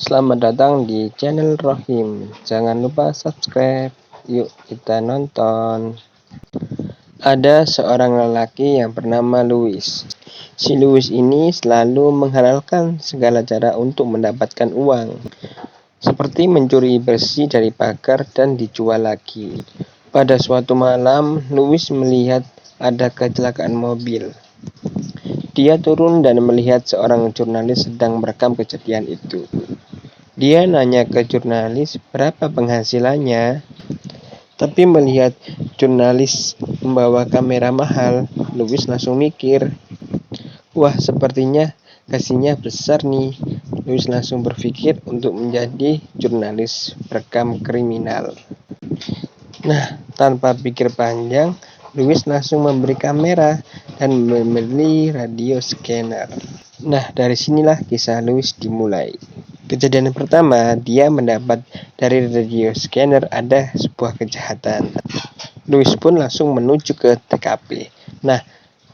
Selamat datang di channel Rohim. Jangan lupa subscribe. Yuk kita nonton. Ada seorang lelaki yang bernama Louis. Si Louis ini selalu menghalalkan segala cara untuk mendapatkan uang, seperti mencuri besi dari pagar dan dijual lagi. Pada suatu malam, Louis melihat ada kecelakaan mobil. Dia turun dan melihat seorang jurnalis sedang merekam kejadian itu. Dia nanya ke jurnalis berapa penghasilannya, tapi melihat jurnalis membawa kamera mahal, Louis langsung mikir, wah sepertinya gajinya besar nih. Louis langsung berpikir untuk menjadi jurnalis perekam kriminal. Nah, tanpa pikir panjang, Louis langsung memberi kamera dan membeli radio scanner. Nah, dari sinilah kisah Louis dimulai. Kejadian pertama, dia mendapat dari radio scanner ada sebuah kejahatan. Louis pun langsung menuju ke TKP. Nah,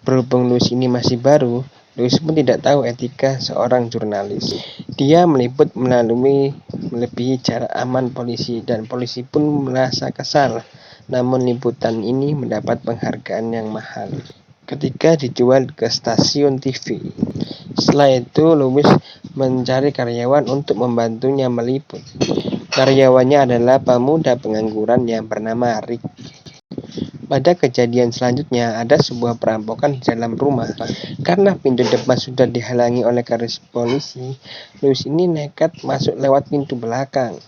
berhubung Louis ini masih baru, Louis pun tidak tahu etika seorang jurnalis. Dia meliput melebihi jarak aman polisi dan polisi pun merasa kesal. Namun liputan ini mendapat penghargaan yang mahal ketika dijual ke stasiun TV. Setelah itu, Louis mencari karyawan untuk membantunya meliput. Karyawannya adalah pemuda pengangguran yang bernama Rick. Pada kejadian selanjutnya, ada sebuah perampokan di dalam rumah. Karena pintu depan sudah dihalangi oleh garis polisi, Louis ini nekat masuk lewat pintu belakang.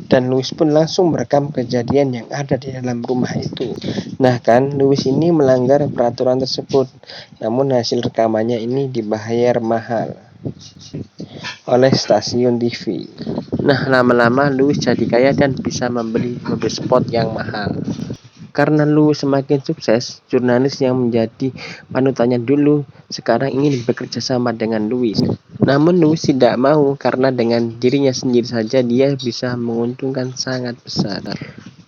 Dan Louis pun langsung merekam kejadian yang ada di dalam rumah itu. Nah kan, Louis ini melanggar peraturan tersebut. Namun hasil rekamannya ini dibayar mahal oleh stasiun TV. Nah, lama-lama Louis jadi kaya dan bisa membeli mobil sport yang mahal. Karena Louis semakin sukses, jurnalis yang menjadi panutannya dulu sekarang ingin bekerja sama dengan Louis. Namun Louis tidak mau karena dengan dirinya sendiri saja dia bisa menguntungkan sangat besar.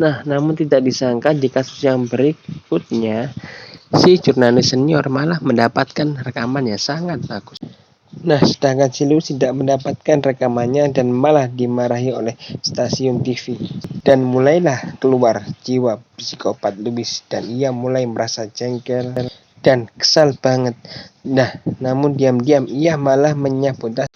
Nah, namun tidak disangka di kasus yang berikutnya, si jurnalis senior malah mendapatkan rekaman yang sangat bagus. Nah, sedangkan si Louis tidak mendapatkan rekamannya dan malah dimarahi oleh stasiun TV. Dan mulailah keluar jiwa psikopat Louis dan ia mulai merasa jengkel dan kesal banget. Nah, namun diam-diam ia malah menyabotase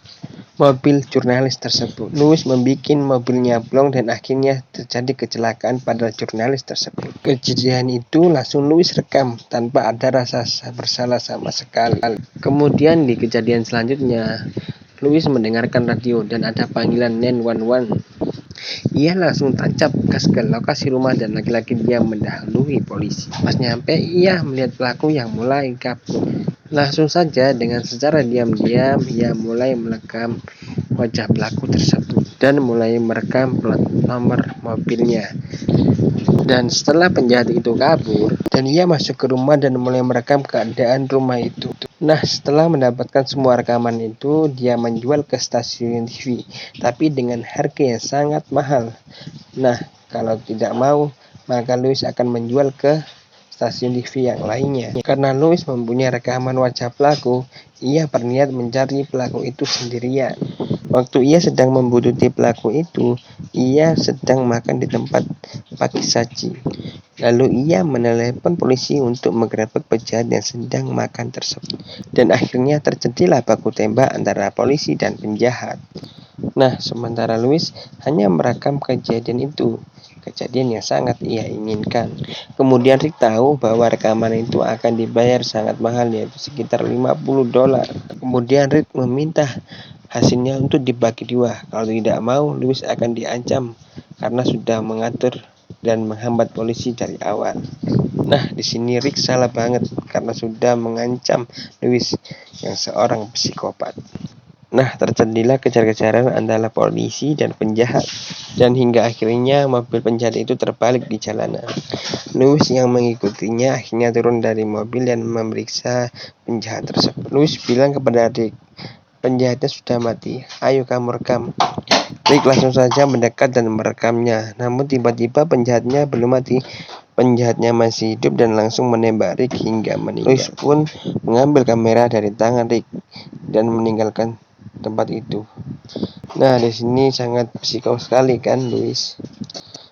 mobil jurnalis tersebut. Louis membuat mobilnya blong dan akhirnya terjadi kecelakaan pada jurnalis tersebut. Kejadian itu langsung Louis rekam tanpa ada rasa bersalah sama sekali. Kemudian di kejadian selanjutnya, Louis mendengarkan radio dan ada panggilan 911. Ia langsung tancap gas ke lokasi rumah dan laki-laki dia mendahului polisi. Pas nyampe, ia melihat pelaku yang mulai kabur. Langsung saja dengan secara diam-diam ia mulai merekam wajah pelaku tersebut dan mulai merekam plat nomor mobilnya. Dan setelah penjahat itu kabur dan ia masuk ke rumah dan mulai merekam keadaan rumah itu. Nah, setelah mendapatkan semua rekaman itu, dia menjual ke stasiun TV, tapi dengan harga yang sangat mahal. Nah, kalau tidak mau, maka Louis akan menjual ke stasiun TV yang lainnya. Karena Louis mempunyai rekaman wajah pelaku, ia berniat mencari pelaku itu sendirian. Waktu ia sedang membuntuti pelaku itu, ia sedang makan di tempat pagi saji. Lalu ia menelepon polisi untuk menggerebek penjahat yang sedang makan tersebut. Dan akhirnya terjadilah baku tembak antara polisi dan penjahat. Nah, sementara Louis hanya merekam kejadian itu. Kejadian yang sangat ia inginkan. Kemudian Rick tahu bahwa rekaman itu akan dibayar sangat mahal, yaitu sekitar $50. Kemudian Rick meminta hasilnya untuk dibagi dua. Kalau tidak mau, Louis akan diancam karena sudah mengatur dan menghambat polisi dari awal. Nah, di sini Rick salah banget karena sudah mengancam Louis yang seorang psikopat. Nah, terjadilah kejar-kejaran antara polisi dan penjahat, dan hingga akhirnya mobil penjahat itu terbalik di jalanan. Louis yang mengikutinya akhirnya turun dari mobil dan memeriksa penjahat tersebut. Louis bilang kepada Rick, penjahatnya sudah mati, ayo kamu rekam. Rick langsung saja mendekat dan merekamnya, namun tiba-tiba penjahatnya belum mati. Penjahatnya masih hidup dan langsung menembak Rick hingga meninggal. Louis pun mengambil kamera dari tangan Rick dan meninggalkan tempat itu. Nah, di sini sangat psiko sekali kan Louis.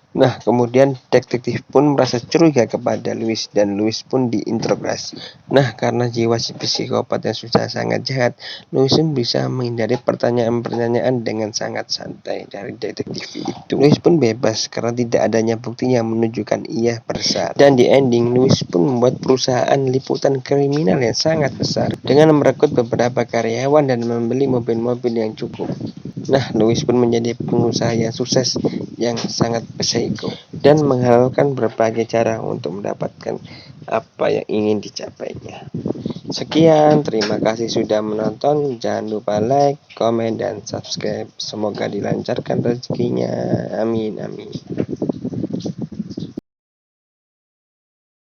Nah, kemudian detektif pun merasa curiga kepada Louis dan Louis pun diinterogasi. Nah, karena jiwa si psikopat yang sudah sangat jahat, Louis pun bisa menghindari pertanyaan-pertanyaan dengan sangat santai dari detektif itu. Louis pun bebas karena tidak adanya bukti yang menunjukkan ia bersalah. Dan di ending, Louis pun membuat perusahaan liputan kriminal yang sangat besar dengan merekrut beberapa karyawan dan membeli mobil-mobil yang cukup. Nah, Louis pun menjadi pengusaha yang sukses yang sangat psiko dan menghalalkan berbagai cara untuk mendapatkan apa yang ingin dicapainya. Sekian, terima kasih sudah menonton. Jangan lupa like, komen, dan subscribe. Semoga dilancarkan rezekinya. Amin, amin.